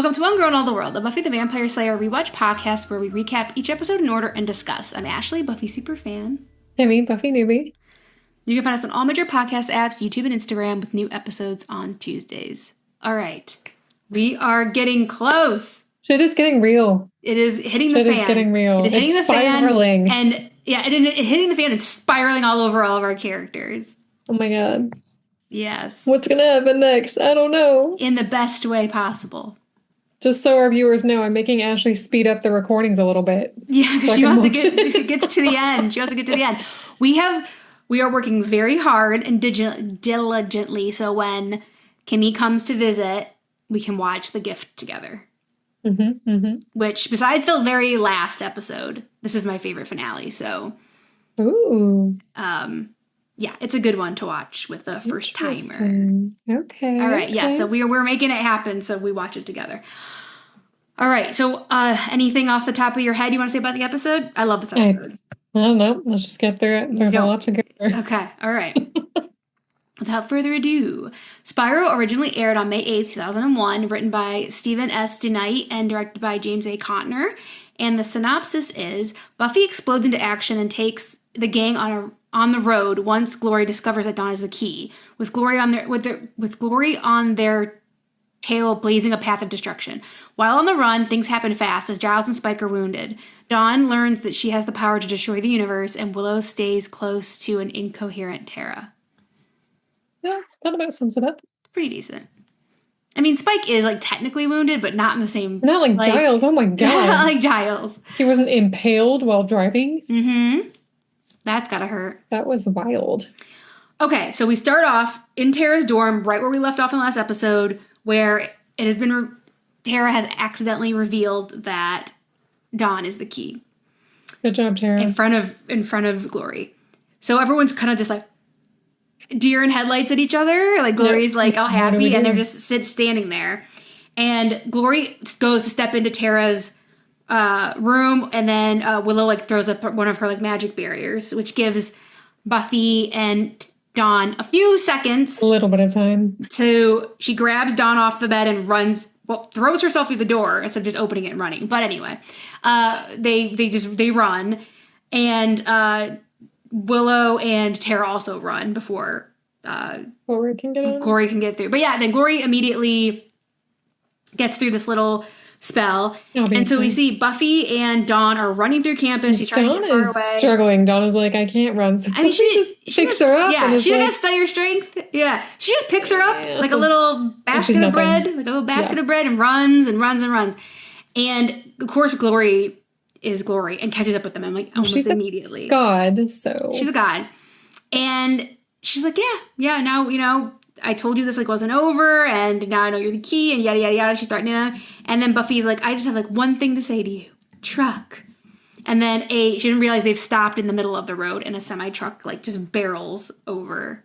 Welcome to One Girl in All the World, the Buffy the Vampire Slayer rewatch podcast where we recap each episode in order and discuss. I'm Ashley, Buffy superfan. Kimmy, Buffy newbie. You can find us on all major podcast apps, YouTube and Instagram with new episodes on Tuesdays. All right. We are getting close. Shit is getting real. It is hitting the fan. Shit is getting real. It is hitting it's the spiraling. fan. And yeah, it hitting the fan and spiraling all over all of our characters. Oh my god. Yes. What's gonna happen next? I don't know. In the best way possible. Just so our viewers know, I'm making Ashley speed up the recordings a little bit. Yeah, because she wants to get to the end. She wants to get to the end. We are working very hard and diligently, so when Kimmy comes to visit, we can watch The Gift together. Which, besides the very last episode, this is my favorite finale. So, ooh, yeah, it's a good one to watch with a first timer. Okay. All right. Yeah. So we're making it happen. So we watch it together. All right. So, anything off the top of your head you want to say about the episode? I love this episode. I don't know. Let's just get through it. There's a lot to go through. Okay. All right. Without further ado, Spyro originally aired on May 8th, 2001, written by Stephen S. DeKnight and directed by James A. Contner. And the synopsis is, Buffy explodes into action and takes the gang on the road once Glory discovers that Dawn is the key, with Glory on their tail blazing a path of destruction. While on the run, things happen fast as Giles and Spike are wounded. Dawn learns that she has the power to destroy the universe, and Willow stays close to an incoherent Tara. Yeah, that about sums it up. Pretty decent. I mean, Spike is, technically wounded, but not in the same... Not like Giles, oh my god. Not like Giles. He wasn't impaled while driving? Mm-hmm. That's gotta hurt. That was wild. Okay, so we start off in Tara's dorm, right where we left off in the last episode, where it has been... Tara has accidentally revealed that Dawn is the key. Good job, Tara. In front of Glory. So everyone's kind of just deer in headlights at each other. Glory's all happy, and they're just standing there. And Glory goes to step into Tara's room, and then Willow throws up one of her magic barriers, which gives Buffy and Dawn a few seconds. A little bit of time. She grabs Dawn off the bed and throws herself through the door instead of just opening it and running. But anyway, they run, and Willow and Tara also run before Glory can get through. But yeah, then Glory immediately gets through this little spell. Obviously. And so we see Buffy and Dawn are running through campus. She's trying to get far away. Struggling. Dawn is I can't run. So I mean, she picks her up. Yeah, she doesn't study her strength. Yeah. She just picks her up like a little basket of bread, and runs and runs and runs. And of course, Glory is Glory and catches up with them almost immediately. God, so. She's a god. And she's yeah, now, I told you this wasn't over, and now I know you're the key, and yada, yada, yada. She's threatening them. And then Buffy's I just have one thing to say to you. Truck. And then she didn't realize they've stopped in the middle of the road, and a semi-truck just barrels over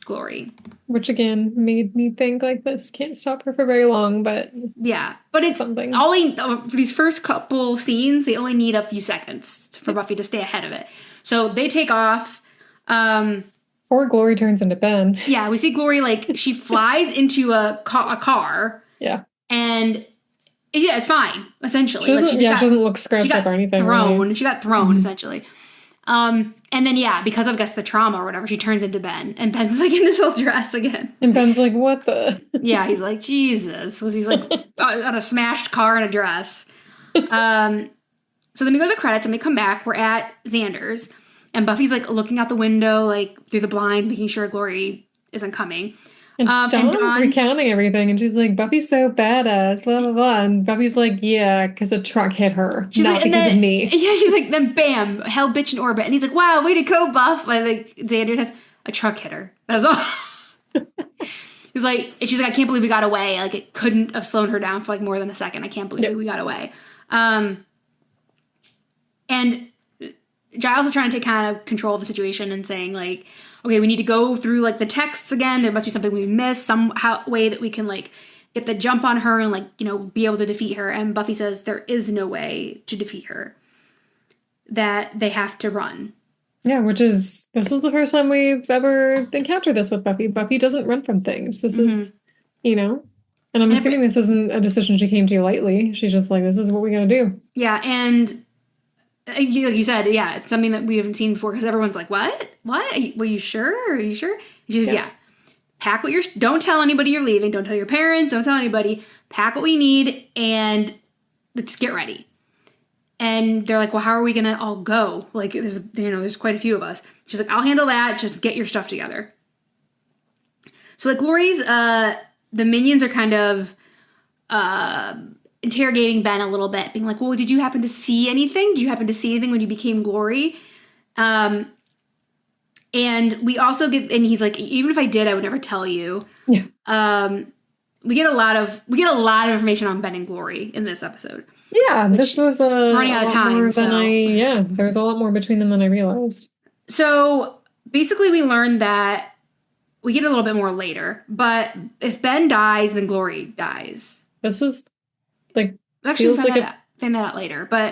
Glory. Which again made me think this can't stop her for very long, but yeah, but it's something. For these first couple scenes, they only need a few seconds for Buffy to stay ahead of it. So they take off. Or Glory turns into Ben. Yeah, we see Glory she flies into a car. Yeah, and it's fine essentially. She doesn't look scratched up or anything. Thrown. She got thrown essentially. And then, because of, I guess, the trauma or whatever, she turns into Ben. And Ben's, in this whole dress again. And Ben's what the? Yeah, he's Jesus. So he's, on a smashed car in a dress. So then we go to the credits, and we come back. We're at Xander's. And Buffy's, looking out the window, through the blinds, making sure Glory isn't coming. And Dawn's recounting everything, and she's Buffy's so badass, blah, blah, blah. And Buffy's yeah, because a truck hit her, not because of me. Yeah, she's then bam, hell bitch in orbit. And he's wow, way to go, Buff. Xander says, a truck hit her. That's all. He's she's I can't believe we got away. It couldn't have slowed her down for more than a second. I can't believe we got away. And Giles is trying to take kind of control of the situation and saying okay, we need to go through the texts again. There must be something we missed, somehow way that we can get the jump on her and be able to defeat her. And Buffy says there is no way to defeat her. That they have to run. Yeah, this is the first time we've ever encountered this with Buffy. Buffy doesn't run from things. This is, And I'm assuming this isn't a decision she came to lightly. She's just like, this is what we got to do. Yeah, and like you said, yeah, it's something that we haven't seen before because everyone's like, what? Were you sure? Are you sure? And she says, yeah. Pack what don't tell anybody you're leaving. Don't tell your parents. Don't tell anybody. Pack what we need and let's get ready. And they're like, well, how are we going to all go? Like, there's quite a few of us. She's like, I'll handle that. Just get your stuff together. So at Glory's, the minions are kind of interrogating Ben a little bit, being like, well, did you happen to see anything? Did you happen to see anything when you became Glory? And we also get, and he's like, even if I did, I would never tell you. Yeah. We get a lot of information on Ben and Glory in this episode. Yeah, this was running out of time. There was a lot more between them than I realized. So basically, we learned that we get a little bit more later. But if Ben dies, then Glory dies. This is like actually find that out later. But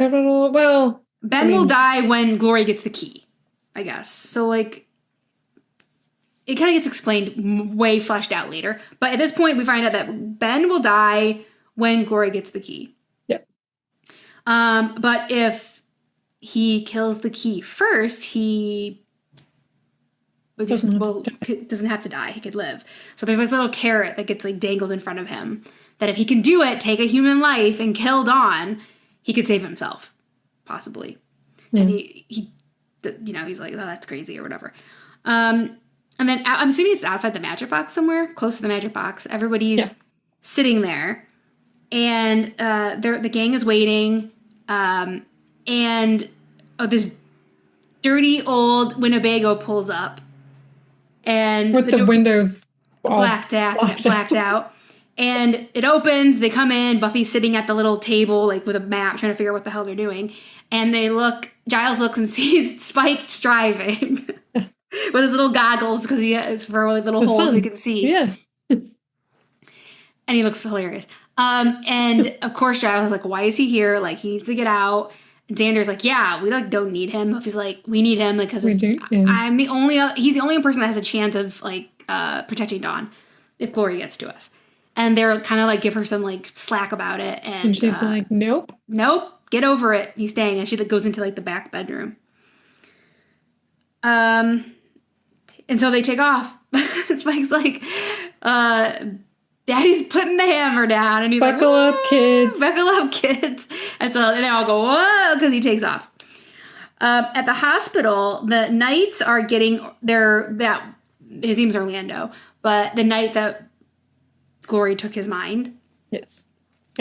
Ben will die when Glory gets the key, I guess. So like, it kind of gets explained way fleshed out later. But at this point, we find out that Ben will die when Glory gets the key. But if he kills the key first, he doesn't have to die. He could live. So there's this little carrot that gets like dangled in front of him that if he can do it, take a human life and kill Dawn, he could save himself, possibly. Yeah. And he's like, oh, that's crazy or whatever. And then I'm assuming it's outside the magic box somewhere, close to the magic box. Everybody's sitting there, and the gang is waiting. And this dirty old Winnebago pulls up, and with the windows blacked out, and it opens. They come in. Buffy's sitting at the little table, like with a map, trying to figure out what the hell they're doing. And Giles looks and sees Spike driving with his little goggles because he has for like little holes we can see. Yeah, and he looks hilarious. And of course, Giles is like, why is he here? Like, he needs to get out. And Xander's like, yeah, we like don't need him. Buffy's like, we need him because he's the only person that has a chance of like protecting Dawn if Glory gets to us. And they're kind of like give her some like slack about it. And she's like, nope, get over it. He's staying. And she like goes into like the back bedroom. And so they take off. Spike's like, Daddy's putting the hammer down, and he's buckle up, kids. Buckle up, kids. And so they all go, whoa, because he takes off. At the hospital, the Knights are getting his name's Orlando, but the night that Glory took his mind. Yes.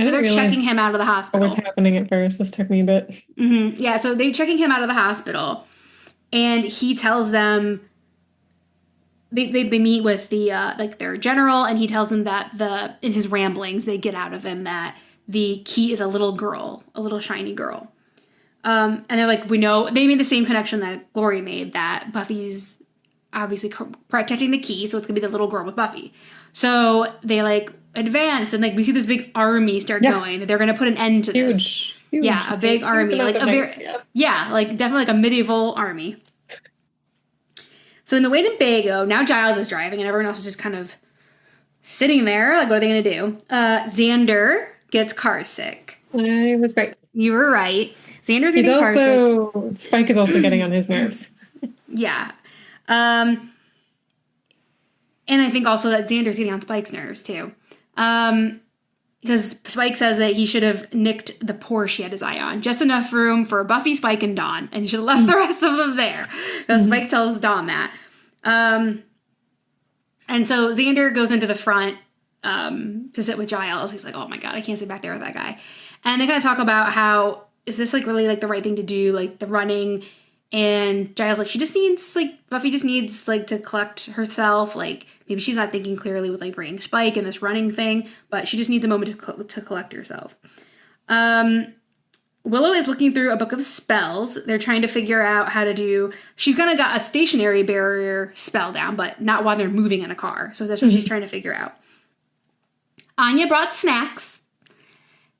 So they're checking him out of the hospital. What was happening at first? This took me a bit. Mm-hmm. Yeah, so they're checking him out of the hospital, and he tells them. They meet with the their general, and he tells them that in his ramblings they get out of him that the key is a little girl, a little shiny girl. And they're like, we know they made the same connection that Glory made, that Buffy's obviously protecting the key, so it's gonna be the little girl with Buffy. So they like advance, and like we see this big army start going. They're gonna put an end to this. Huge. Yeah, a big army, like a very like definitely like a medieval army. So in the Winnebago, now Giles is driving and everyone else is just kind of sitting there. Like, what are they going to do? Xander gets car sick. I was right. You were right. Xander's getting car sick. Spike is also getting on his nerves. Yeah. And I think also that Xander's getting on Spike's nerves, too. Because Spike says that he should have nicked the Porsche he had his eye on. Just enough room for Buffy, Spike, and Dawn. And he should have left the rest of them there. Because Spike tells Dawn that. And so Xander goes into the front to sit with Giles. He's like, oh my God, I can't sit back there with that guy. And they kind of talk about how, is this like really like the right thing to do? Like the running. And Giles like, Buffy just needs like to collect herself. Like maybe she's not thinking clearly with like bringing Spike and this running thing, but she just needs a moment to collect herself. Willow is looking through a book of spells. They're trying to figure out how to do, she's gonna got a stationary barrier spell down, but not while they're moving in a car. So that's what she's trying to figure out. Anya brought snacks,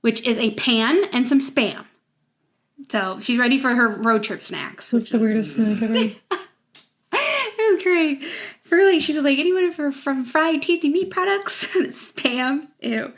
which is a pan and some Spam. So she's ready for her road trip snacks. What's the weirdest snack ever? It was great. she's like, anyone from fried tasty meat products? Spam. Ew.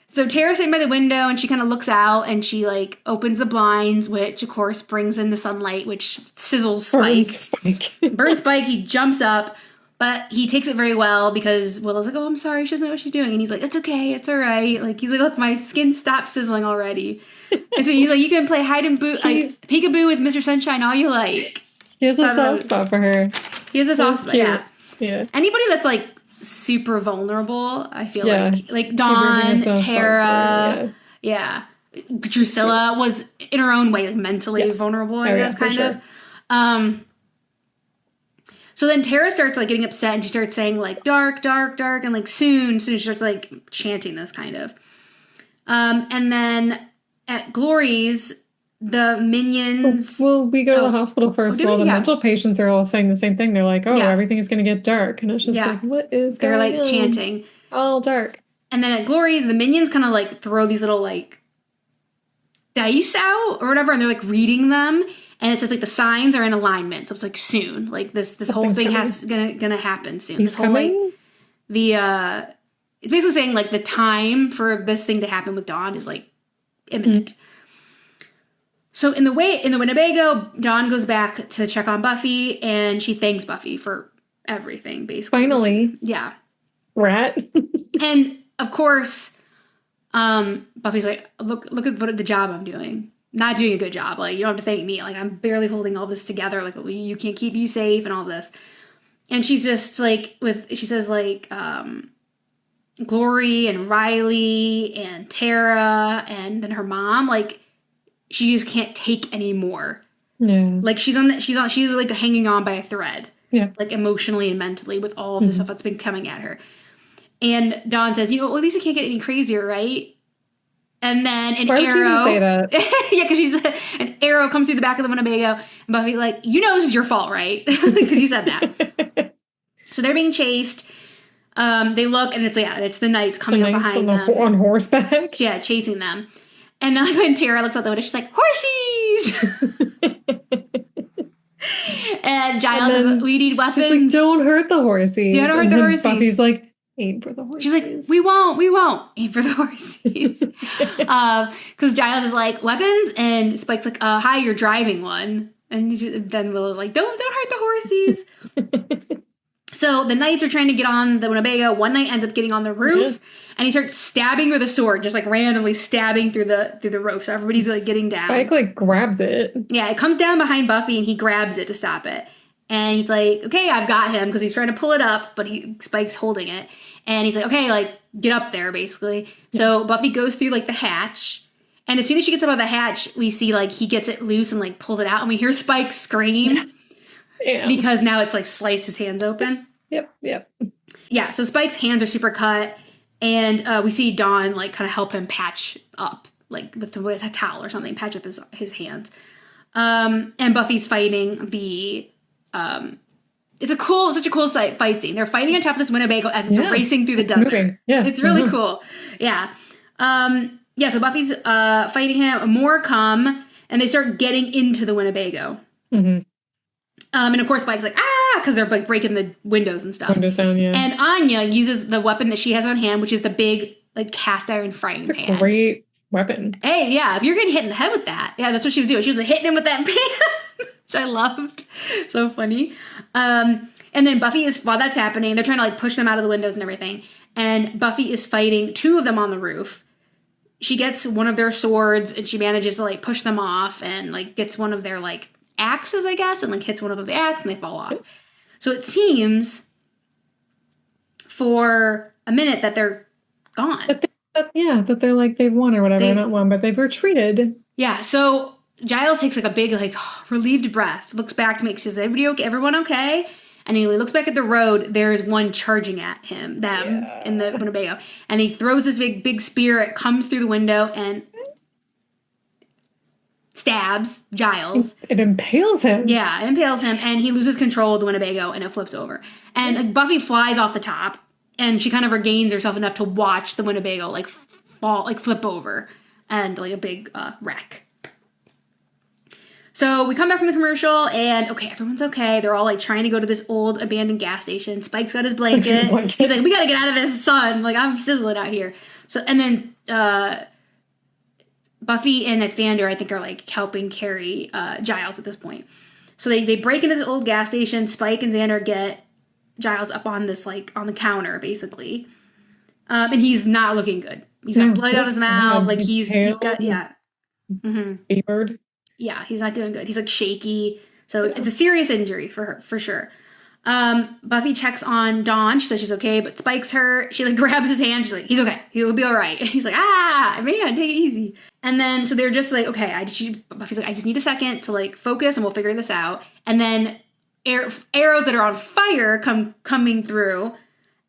So Tara's sitting by the window and she kind of looks out and she like opens the blinds, which of course brings in the sunlight, which sizzles Spike. Burns Spike. He jumps up, but he takes it very well because Willow's like, oh, I'm sorry. She doesn't know what she's doing. And he's like, it's okay. It's all right. Like, he's like, look, my skin stopped sizzling already. And so he's like, you can play hide and peekaboo with Mr. Sunshine all you like. He has a soft spot for her. He has a soft spot, yeah. Yeah. Anybody that's like super vulnerable, I feel like Dawn, Tara, Drusilla was in her own way like mentally vulnerable, I guess, kind of. So then Tara starts like getting upset and she starts saying like dark, dark, dark, and like soon she starts like chanting this kind of. And then at Glory's, the minions. Well, we go to the hospital first. Well, the mental patients are all saying the same thing. They're like, oh, everything is going to get dark. And it's just like, what is going on? They're like chanting. All dark. And then at Glory's, the minions kind of like throw these little like dice out or whatever. And they're like reading them. And it's like the signs are in alignment. So it's like soon. Like this whole thing gonna happen soon. He's this whole coming? Like it's basically saying like the time for this thing to happen with Dawn is like imminent. Mm-hmm. So in the Winnebago, Dawn goes back to check on Buffy, and she thanks Buffy for everything, basically. Finally. Yeah. Rat. And, of course, Buffy's like, look at the job I'm doing. Not doing a good job. Like, you don't have to thank me. Like, I'm barely holding all this together. Like, you can't keep you safe and all this. And she's just, like, she says, like, Glory and Riley and Tara and then her mom, like, she just can't take anymore. Yeah. Like she's like hanging on by a thread. Yeah. Like emotionally and mentally with all of the stuff that's been coming at her. And Dawn says, well, at least it can't get any crazier, right? And then an arrow. Why would you say that? Yeah, because an arrow comes through the back of the Winnebago, and Buffy like, this is your fault, right? Because you said that. So they're being chased. They look, and it's the knights coming up behind them on horseback. Yeah, chasing them. And then when Tara looks out the window, she's like, horsies! And Giles says, we need weapons. She's like, don't hurt the horsies. Don't hurt the horsies. Buffy's like, aim for the horsies. She's like, we won't aim for the horsies. Because Giles is like, weapons? And Spike's like, hi, you're driving one. And then Willow's like, don't hurt the horsies. So the knights are trying to get on the Winnebago. One knight ends up getting on the roof, and he starts stabbing with a sword, just like randomly stabbing through the roof. So everybody's like getting down. Spike like grabs it. Yeah, it comes down behind Buffy, and he grabs it to stop it. And he's like, okay, I've got him, because he's trying to pull it up, but Spike's holding it. And he's like, okay, like get up there, basically. So Buffy goes through like the hatch. And as soon as she gets up on the hatch, we see like he gets it loose and like pulls it out, and we hear Spike scream. Damn. Because now it's like sliced his hands open. Yep. Yeah, so Spike's hands are super cut, and we see Dawn like kind of help him patch up, like with a towel or something, patch up his hands. And Buffy's fighting the. It's such a cool fight scene. They're fighting on top of this Winnebago as it's racing through the desert. Moving. Yeah, it's really cool. Yeah, so Buffy's fighting him. More come, and they start getting into the Winnebago. Mm-hmm. And of course, Spike's like, because they're like breaking the windows and stuff. Windows down, yeah. And Anya uses the weapon that she has on hand, which is the big like cast iron frying pan. Great weapon. Hey, yeah, if you're getting hit in the head with that, that's what she was doing. She was like, hitting him with that pan, which I loved. So funny. And then Buffy while that's happening, they're trying to like push them out of the windows and everything. And Buffy is fighting two of them on the roof. She gets one of their swords and she manages to like push them off and like gets one of their like axes, I guess, and like hits one of them with the axe and they fall off. So it seems for a minute that they're gone. That they're like they've won or whatever. Not won, but they've retreated. Yeah, so Giles takes like a big like relieved breath, looks back to make sure, is everyone okay? And he looks back at the road. There's one charging at them in the Winnebago. And he throws this big spear. It comes through the window and stabs Giles. It impales him. Yeah, it impales him. And he loses control of the Winnebago and it flips over. And Buffy flies off the top. And she kind of regains herself enough to watch the Winnebago like flip over. And like a big wreck. So we come back from the commercial, and okay, everyone's okay. They're all like trying to go to this old abandoned gas station. Spike's got his blanket. He's like, we gotta get out of this sun. Like, I'm sizzling out here. So, and then Buffy and Xander, I think, are like helping carry Giles at this point. So they break into this old gas station. Spike and Xander get Giles up on this, like, on the counter, basically. And he's not looking good. He's got blood out his mouth. Like, he's got, yeah. Fevered. Yeah, he's not doing good. He's, like, shaky. So it's a serious injury for her, for sure. Buffy checks on Dawn. She says she's okay, but Spike's hurt. She, like, grabs his hand. She's like, he's okay. He'll be all right. He's like, man, take it easy. And then, so they're just like, okay, Buffy's like, I just need a second to, like, focus and we'll figure this out. And then arrows that are on fire coming through.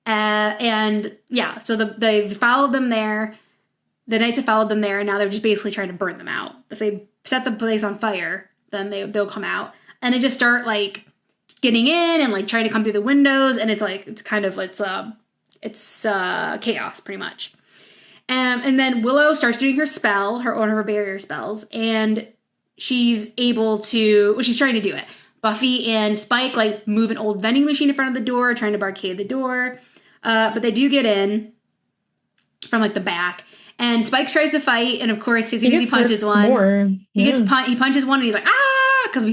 And yeah, so they've followed them there. The Knights have followed them there, and now they're just basically trying to burn them out. If they set the place on fire, then they'll come out. And they just start, like, getting in and, like, trying to come through the windows, and it's chaos, pretty much. And then Willow starts doing her spell, one of her barrier spells, and she's able to, well, she's trying to do it. Buffy and Spike, like, move an old vending machine in front of the door, trying to barricade the door. But they do get in from, like, the back. And Spike tries to fight, and of course, as soon as he punches one, he punches one, and he's like, because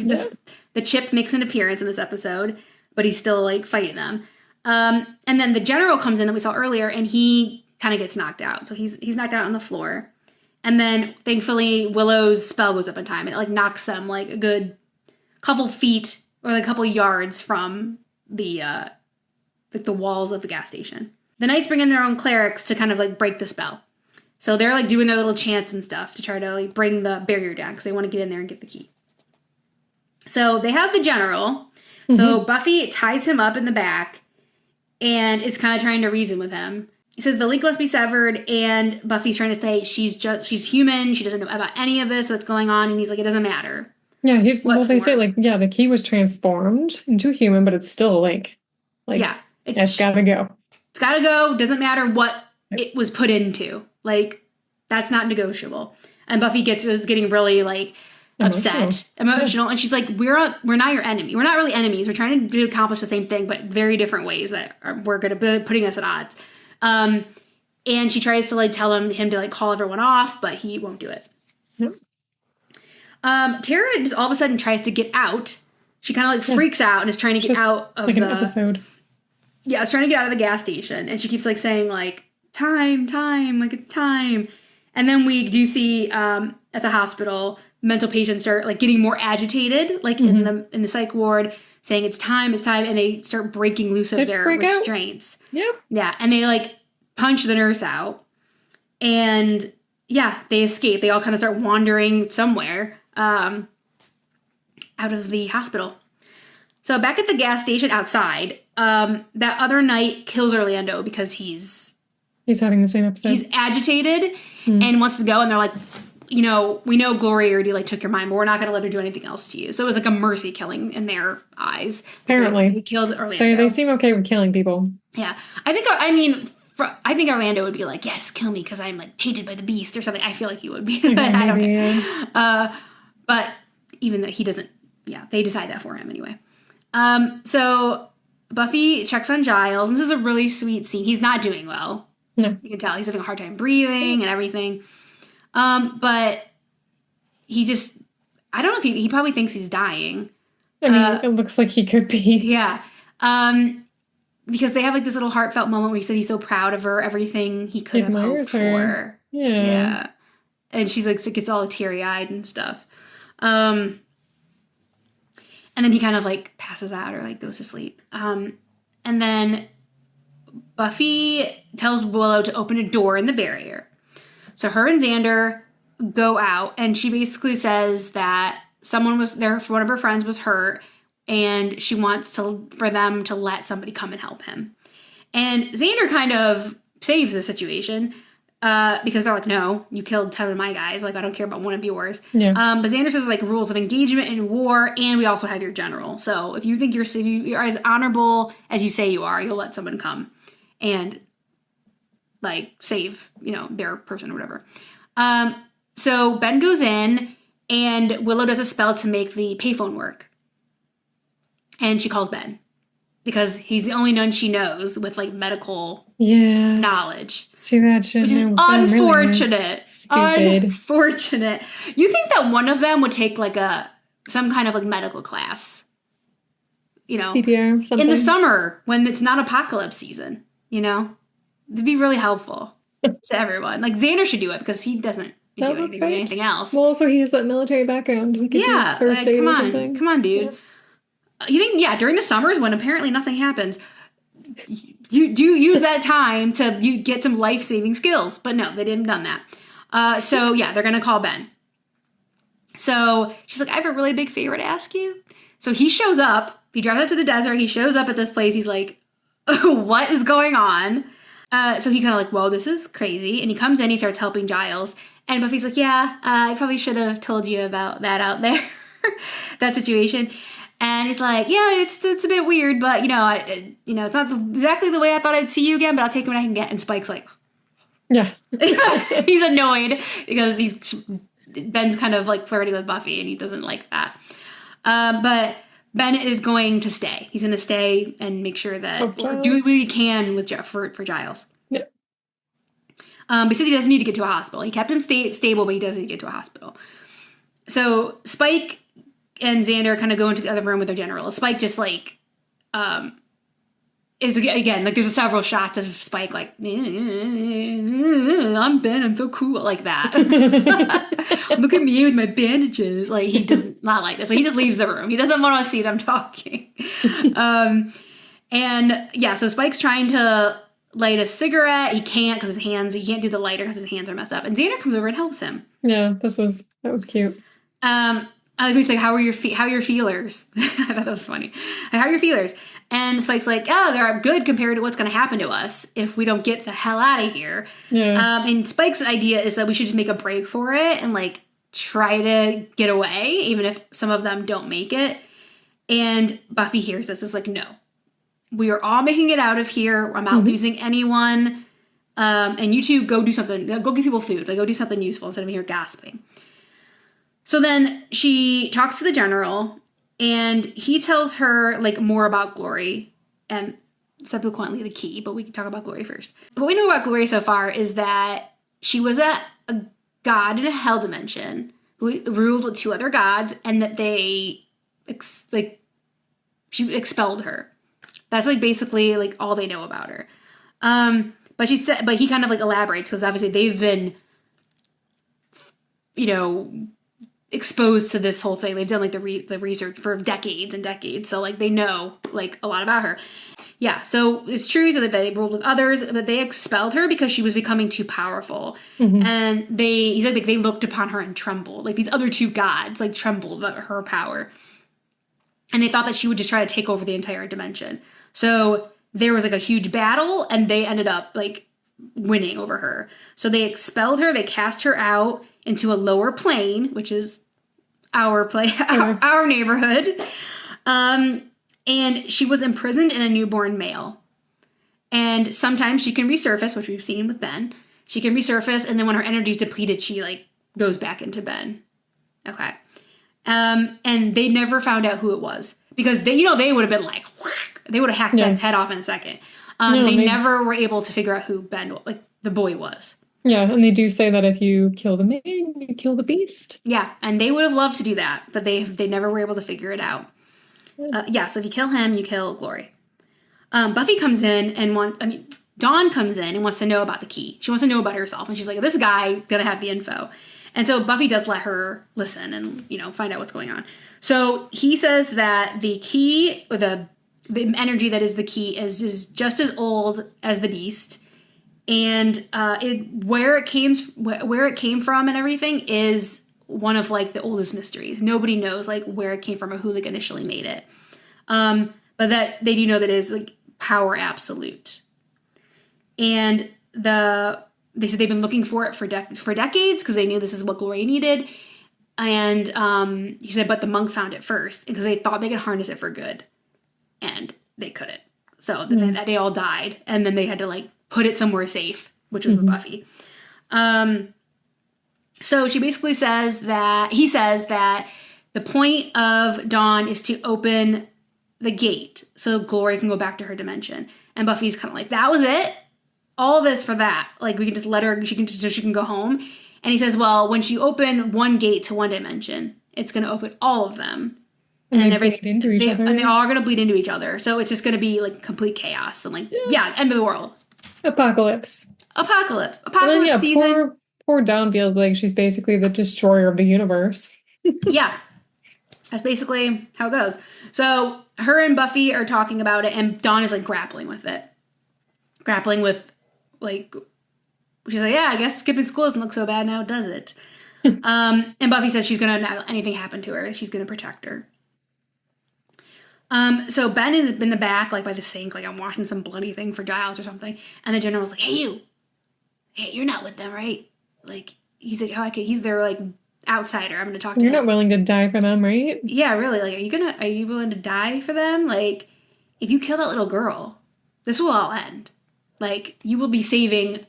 the chip makes an appearance in this episode, but he's still, like, fighting them. And then the general comes in that we saw earlier, and he kind of gets knocked out. So he's knocked out on the floor. And then, thankfully, Willow's spell goes up in time, and it, like, knocks them, like, a good couple feet or, like, a couple yards from the walls of the gas station. The Knights bring in their own clerics to kind of, like, break the spell. So they're, like, doing their little chants and stuff to try to, like, bring the barrier down because they want to get in there and get the key. So they have the general. Mm-hmm. So Buffy ties him up in the back and is kind of trying to reason with him. He says the link must be severed, and Buffy's trying to say she's human. She doesn't know about any of this that's going on, and he's like, it doesn't matter. Yeah, they say, like, yeah, the key was transformed into human, but it's still a link. Like, yeah, it's gotta go. It's gotta go. Doesn't matter what it was put into. Like, that's not negotiable. And Buffy is getting really, like, upset, emotional, and she's like, we're not your enemy. We're not really enemies. We're trying to accomplish the same thing, but very different ways that we're going to be putting us at odds. And she tries to, like, tell him to, like, call everyone off, but he won't do it. Yep. Tara just all of a sudden tries to get out. She kind of, like, freaks out and is trying to get out of like an episode. Yeah, is trying to get out of the gas station, and she keeps, like, saying, like, time, like, it's time. And then we do see at the hospital, mental patients start, like, getting more agitated, like, in the psych ward, saying it's time, and they start breaking loose of their restraints. Yep. Yeah, and they, like, punch the nurse out. And, yeah, they escape. They all kind of start wandering somewhere out of the hospital. So back at the gas station outside, that other Knight kills Orlando because he's having the same episode. He's agitated and wants to go, and they're like, we know Glory already, like, took your mind, but we're not going to let her do anything else to you. So it was like a mercy killing in their eyes. Apparently. They killed Orlando. They seem okay with killing people. Yeah. I think Orlando would be like, yes, kill me because I'm, like, tainted by the beast or something. I feel like he would be. But I don't know. Yeah. But even though he doesn't, they decide that for him anyway. So Buffy checks on Giles, and this is a really sweet scene. He's not doing well. No. You can tell he's having a hard time breathing and everything. But he just, I don't know if he probably thinks he's dying. I mean, it looks like he could be. Yeah. Because they have, like, this little heartfelt moment where he said he's so proud of her, everything he could have hoped for. Yeah. And she's, like, gets all teary-eyed and stuff. And then he kind of, like, passes out or, like, goes to sleep. And then Buffy tells Willow to open a door in the barrier. So her and Xander go out, and she basically says that someone was there, one of her friends was hurt, and she wants for them to let somebody come and help him. And Xander kind of saves the situation because they're like, no, you killed 10 of my guys. Like, I don't care about one of yours. Yeah. But Xander says, like, rules of engagement in war, and we also have your general. So if you think you're as honorable as you say you are, you'll let someone come and, like, save, their person or whatever. So Ben goes in, And Willow does a spell to make the payphone work. And she calls Ben. Because he's the only nun she knows with, like, medical knowledge. It's too bad she didn't know. Unfortunate. Really unfortunate. You think that one of them would take, like, some kind of, like, medical class? You know? CPR, something. In the summer, when it's not apocalypse season, you know? It'd be really helpful to everyone. Like, Xander should do it because he doesn't do anything else. Well, also he has that military background. He could do first aid or something. Come on, dude. Yeah. You think, during the summers when apparently nothing happens, you do use that time to get some life-saving skills. But no, they didn't done that. So, they're going to call Ben. So she's like, I have a really big favor to ask you. So he shows up. He drives out to the desert. He shows up at this place. He's like, what is going on? So he's kind of like, well, this is crazy. And he comes in. He starts helping Giles. And Buffy's like, I probably should have told you about that out there. That situation. And he's like, it's a bit weird, but, it's not exactly the way I thought I'd see you again, but I'll take what I can get. And Spike's like, yeah. He's annoyed because Ben's kind of, like, flirting with Buffy, and he doesn't like that. But Ben is going to stay. He's going to stay and make sure that, do what he can with for Giles. Yeah. He says he doesn't need to get to a hospital. He kept him stable, but he doesn't need to get to a hospital. So Spike and Xander kind of go into the other room with their general. Spike just, like, is, again, like, there's several shots of Spike, like, I'm Ben, I'm so cool, like that. Look at me with my bandages. Like, he does not like this. So he just leaves the room. He doesn't want to see them talking. So Spike's trying to light a cigarette. He can't because he can't do the lighter because his hands are messed up. And Xander comes over and helps him. Yeah, that was cute. I like, he's like, how are your feelers? I thought that was funny. How are your feelers? And Spike's like, they're good compared to what's going to happen to us if we don't get the hell out of here. Yeah. And Spike's idea is that we should just make a break for it and, like, try to get away, even if some of them don't make it. And Buffy hears this. It's like, no, we are all making it out of here. I'm not losing anyone. And you two go do something. Go give people food. Like, go do something useful instead of here gasping. So then she talks to the general, and he tells her, like, more about Glory and subsequently the key, but we can talk about Glory first. What we know about Glory so far is that she was a god in a hell dimension who ruled with two other gods, and that she expelled her. That's, like, basically, like, all they know about her. But he kind of, like, elaborates because obviously they've been, exposed to this whole thing. They've done, like, the research for decades and decades, so, like, they know, like, a lot about her. Yeah, so it's true that they ruled with others, but they expelled her because she was becoming too powerful. And he said, like, they looked upon her and trembled. Like, these other two gods, like, trembled about her power. And they thought that she would just try to take over the entire dimension. So there was, like, a huge battle, and they ended up, like, winning over her. So they expelled her, they cast her out into a lower plane, which is our neighborhood. And she was imprisoned in a newborn male. And sometimes she can resurface, which we've seen with Ben. She can resurface, and then when her energy is depleted, she, like, goes back into Ben. Okay. And they never found out who it was. Because they would have been like, whack. They would have hacked Ben's head off in a second. They never were able to figure out who Ben, like, the boy was. Yeah, and they do say that if you kill the man, you kill the beast. Yeah, and they would have loved to do that, but they never were able to figure it out. So if you kill him, you kill Glory. Buffy comes in and Dawn comes in and wants to know about the key. She wants to know about herself, and she's like, this guy gonna have the info. And so Buffy does let her listen and, find out what's going on. So he says that the key, or the energy that is the key, is just as old as the beast. And where it came from and everything is one of, like, the oldest mysteries. Nobody knows, like, where it came from or who, like, initially made it. But that they do know that it is, like, power absolute. And they said they've been looking for it for decades because they knew this is what Glory needed. And he said, but the monks found it first because they thought they could harness it for good, and they couldn't. So they all died, and then they had to, like, put it somewhere safe, which was with Buffy. So she basically says that the point of Dawn is to open the gate so Glory can go back to her dimension. And Buffy's kind of like, that was it? All of it's for that. Like, we can just let her, so she can go home. And he says, well, when you open one gate to one dimension, it's going to open all of them. And then everything, and they all are going to bleed into each other. So it's just going to be like complete chaos and like, end of the world. Apocalypse then, season. Poor Dawn feels like she's basically the destroyer of the universe. Yeah. That's basically how it goes. So her and Buffy are talking about it, and Dawn is like grappling with it. Grappling with, like, she's like, yeah, I guess skipping school doesn't look so bad now, does it? And Buffy says she's going to not let anything happen to her. She's going to protect her. So Ben is in the back, like by the sink, like I'm washing some bloody thing for Giles or something. And the general's like, hey, you're not with them, right? Like, he's like, he's their like outsider. I'm going to talk to him. You're not willing to die for them, right? Yeah, really. Like, are you willing to die for them? Like, if you kill that little girl, this will all end. Like, you will be saving,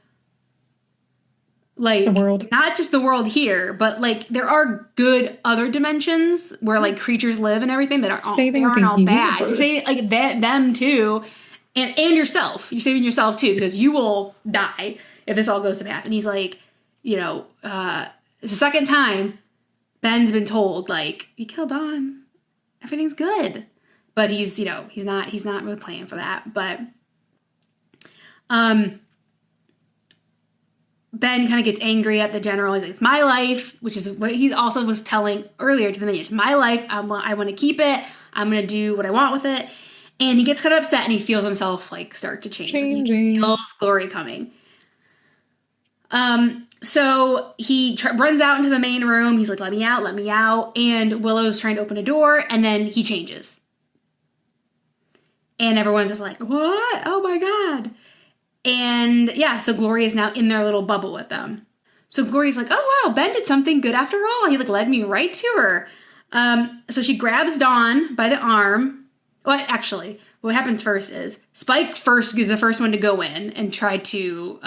like, the world. Not just the world here, but, like, there are good other dimensions where, like, creatures live and everything that aren't all bad. You're saving, like, them, too, and yourself. You're saving yourself, too, because you will die if this all goes to path. And he's like, you know, it's the second time Ben's been told, like, you killed Dawn, everything's good. But he's not really playing for that. But Ben kind of gets angry at the general. He's like, it's my life, which is what he also was telling earlier to the minions. It's my life. I want to keep it. I'm going to do what I want with it. And he gets kind of upset, and he feels himself, like, start to change. He feels Glory coming. So he runs out into the main room. He's like, let me out. And Willow's trying to open a door, and then he changes. And everyone's just like, what? Oh, my God. And yeah, so Glory is now in their little bubble with them. So Glory's like, oh, wow, Ben did something good after all. He, like, led me right to her. So she grabs Dawn by the arm. Well, actually, what happens first is Spike first is the first one to go in and try to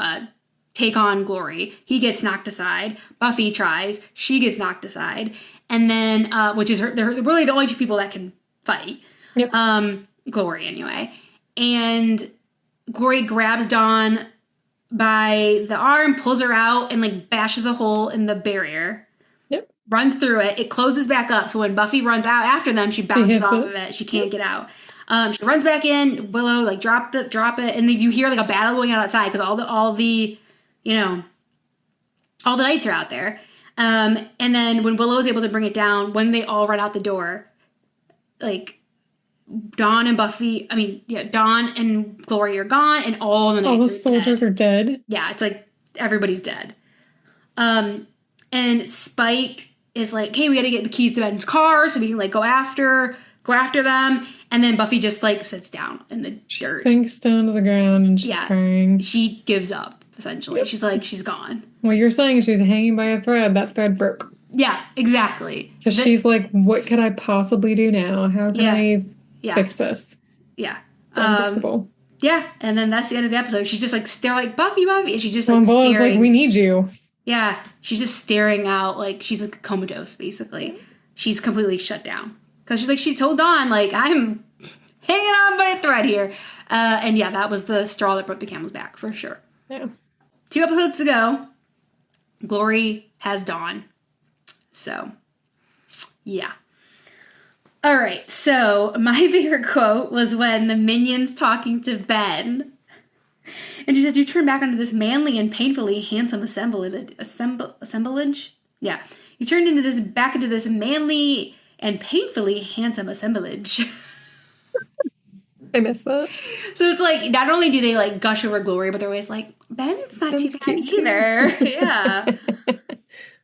take on Glory. He gets knocked aside. Buffy tries. She gets knocked aside. And then, which is they're really the only two people that can fight. Yep. Glory, anyway. And Glory grabs Dawn by the arm, pulls her out, and, like, bashes a hole in the barrier. Yep. Runs through it. It closes back up. So when Buffy runs out after them, she bounces off of it. She can't get out. She runs back in. Willow, like, drop it. And then you hear, like, a battle going on outside because all the knights are out there. And then when Willow is able to bring it down, when they all run out the door, like, Dawn and Glory are gone, and all the knights all the soldiers are dead. Yeah, it's like everybody's dead. And Spike is like, hey, we gotta get the keys to Ben's car so we can, like, go after them. And then Buffy just, like, sits down in the dirt. Sinks down to the ground and she's crying. She gives up, essentially. Yep. She's like, she's gone. Well, you're saying she was hanging by a thread. That thread broke. Yeah, exactly. Because she's like, what could I possibly do now? How can I fix this? Yeah. It's unfixable. Yeah, and then that's the end of the episode. She's just like, they're like, Buffy, and she's just like staring. Like, we need you. Yeah, she's just staring out, like, she's like comatose, basically. She's completely shut down. Because she's like, she told Dawn, like, I'm hanging on by a thread here. And yeah, that was the straw that broke the camel's back, for sure. Yeah. 2 episodes to go. Glory has Dawn. So, yeah. All right, so my favorite quote was when the minion's talking to Ben. And she says, you turn back into this manly and painfully handsome assemblage? Yeah. You turned back into this manly and painfully handsome assemblage. I miss that. So it's like, not only do they, like, gush over Glory, but they're always like, Ben's not too bad either. Yeah.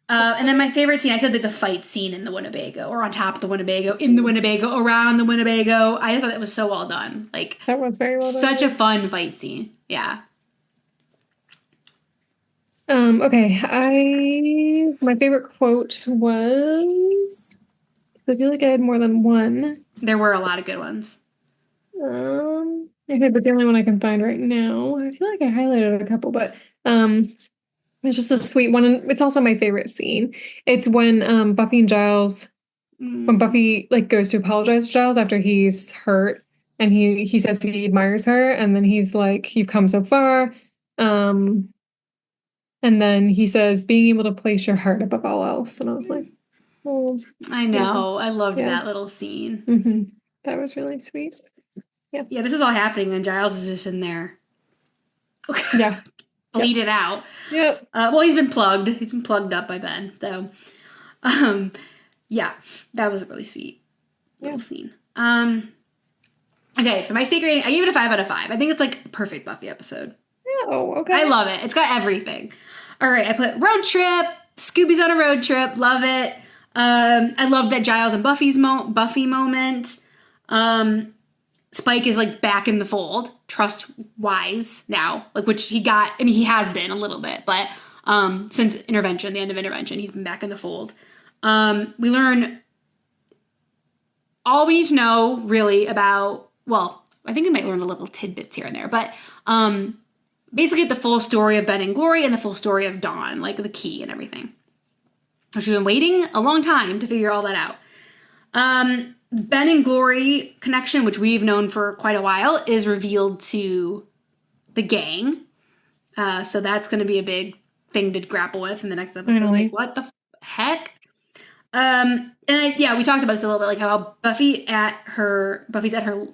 And then my favorite scene, I said that the fight scene in the Winnebago, or on top of the Winnebago, in the Winnebago, around the Winnebago. I thought that was so well done. Like, that was very well done. Such a fun fight scene. Yeah. Okay. My favorite quote was, I feel like I had more than one. There were a lot of good ones. Okay, but the only one I can find right now, I feel like I highlighted a couple, but It's just a sweet one, and it's also my favorite scene. It's when Buffy and Giles, when Buffy like goes to apologize to Giles after he's hurt, and he says he admires her, and then he's like, "You've come so far," um, and then he says, "Being able to place your heart above all else," and I was like, "Oh, I know, I loved that little scene. Mm-hmm. That was really sweet." Yeah, this is all happening, and Giles is just in there. Yeah. Bleeding out. Yep. Well, he's been plugged. He's been plugged up by Ben. So, yeah, that was a really sweet little scene. Okay, for my steak rating, I gave it a 5 out of 5. I think it's like a perfect Buffy episode. Oh, okay. I love it. It's got everything. All right, I put road trip, Scoobies on a road trip. Love it. I love that Giles and Buffy moment. Spike is like back in the fold, trust-wise now, like which he got. I mean, he has been a little bit, but since Intervention, the end of Intervention, he's been back in the fold. We learn all we need to know really about. Well, I think we might learn a little tidbits here and there, but basically the full story of Ben and Glory and the full story of Dawn, like the key and everything. Which we've been waiting a long time to figure all that out. Ben and Glory connection, which we've known for quite a while, is revealed to the gang. So that's going to be a big thing to grapple with in the next episode. Like, what the heck? And we talked about this a little bit, like how Buffy's at her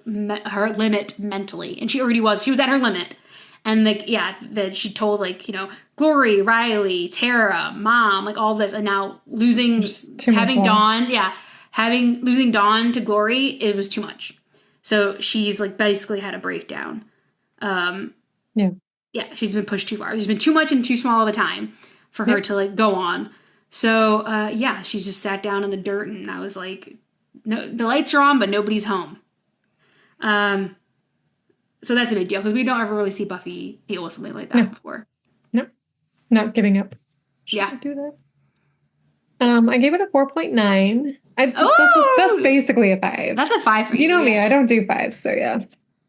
limit mentally, and she already was. She was at her limit, and like that she told Glory, Riley, Tara, Mom, like all this, and now losing Dawn, losing Dawn to Glory, it was too much. So she's like basically had a breakdown. She's been pushed too far. There's been too much and too small of a time for her to like go on. So she's just sat down in the dirt, and I was like, no, the lights are on, but nobody's home. So that's a big deal because we don't ever really see Buffy deal with something like that before. No, not giving up. Should I do that? I gave it a 4.9. That's basically a 5. That's a 5 for you. You know me, I don't do 5s, so yeah.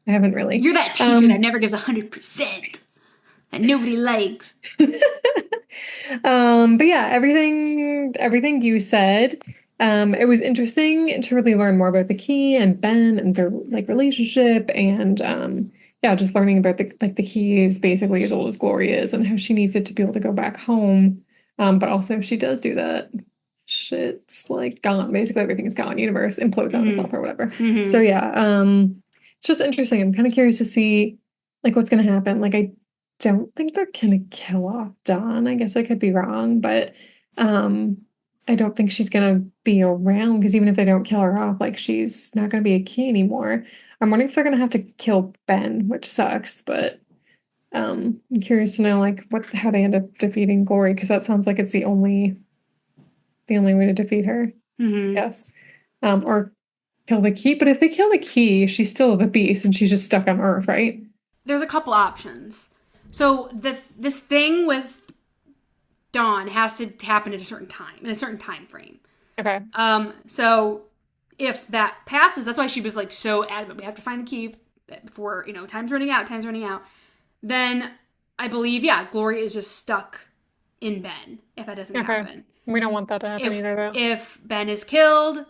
I haven't really. You're that teacher that never gives 100%. That nobody likes. But yeah, everything you said. It was interesting to really learn more about the key and Ben and their like relationship, and just learning about the key is basically as old as Glory is, and how she needs it to be able to go back home. But also if she does do that, shit's like gone. Basically everything is gone. Universe implodes on itself or whatever. Mm-hmm. So it's just interesting. I'm kind of curious to see like what's gonna happen. Like I don't think they're gonna kill off Dawn. I guess I could be wrong, but I don't think she's gonna be around, because even if they don't kill her off, like she's not gonna be a key anymore. I'm wondering if they're gonna have to kill Ben, which sucks, but I'm curious to know like how they end up defeating Glory, because that sounds like it's the only way to defeat her. Mm-hmm. Yes. Or kill the key. But if they kill the key, she's still the beast and she's just stuck on Earth, right? There's a couple options. So this thing with Dawn has to happen at a certain time, in a certain time frame. Okay. So if that passes, that's why she was like so adamant. We have to find the key before, time's running out. Then I believe, Glory is just stuck in Ben if that doesn't happen. We don't want that to happen either, though. If Ben is killed,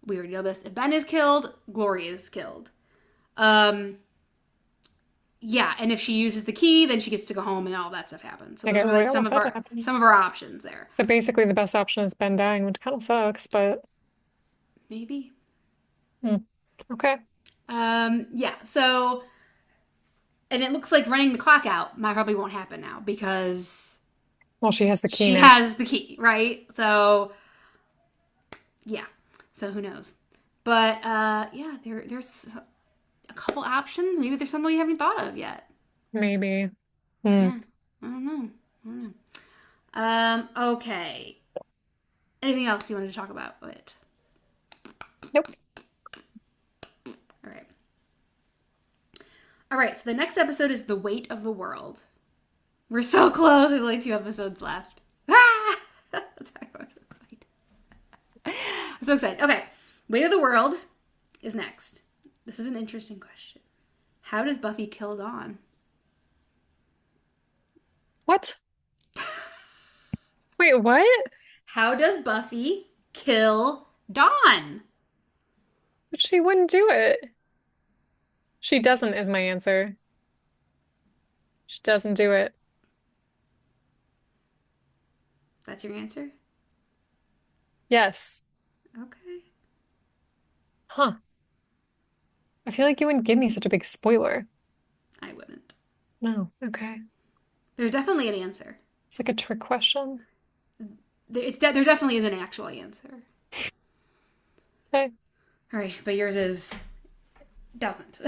we already know this. If Ben is killed, Glory is killed. And if she uses the key, then she gets to go home and all that stuff happens. So those are like some of our options there. So basically the best option is Ben dying, which kind of sucks, but maybe. Okay. So, and it looks like running the clock out probably won't happen now because she has the key. She has the key, right? So so who knows? But there's a couple options. Maybe there's something we haven't thought of yet. Maybe. Yeah, I don't know. Okay. Anything else you wanted to talk about? Nope. All right, so the next episode is The Weight of the World. We're so close. There's only 2 episodes left. I'm so excited. Okay, Weight of the World is next. This is an interesting question. How does Buffy kill Dawn? What? Wait, what? How does Buffy kill Dawn? But she wouldn't do it. She doesn't, is my answer. She doesn't do it. That's your answer? Yes. Okay. Huh. I feel like you wouldn't give me such a big spoiler. I wouldn't. No. Okay. There's definitely an answer. It's like a trick question. There definitely is an actual answer. Okay. All right, but yours is doesn't.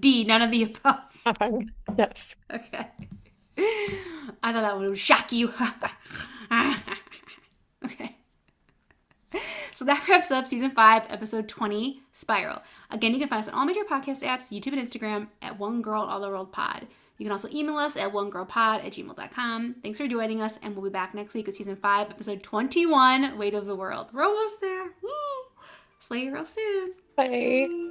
D, none of the above. Nothing. Yes. Okay. I thought that would shock you. Okay. So that wraps up season 5, episode 20, Spiral. Again, you can find us on all major podcast apps, YouTube and Instagram at One Girl All the World Pod. You can also email us at onegirlpod@gmail.com. Thanks for joining us, and we'll be back next week with season 5, episode 21, Weight of the World. We're almost there. Woo! See you real soon. Bye. Bye.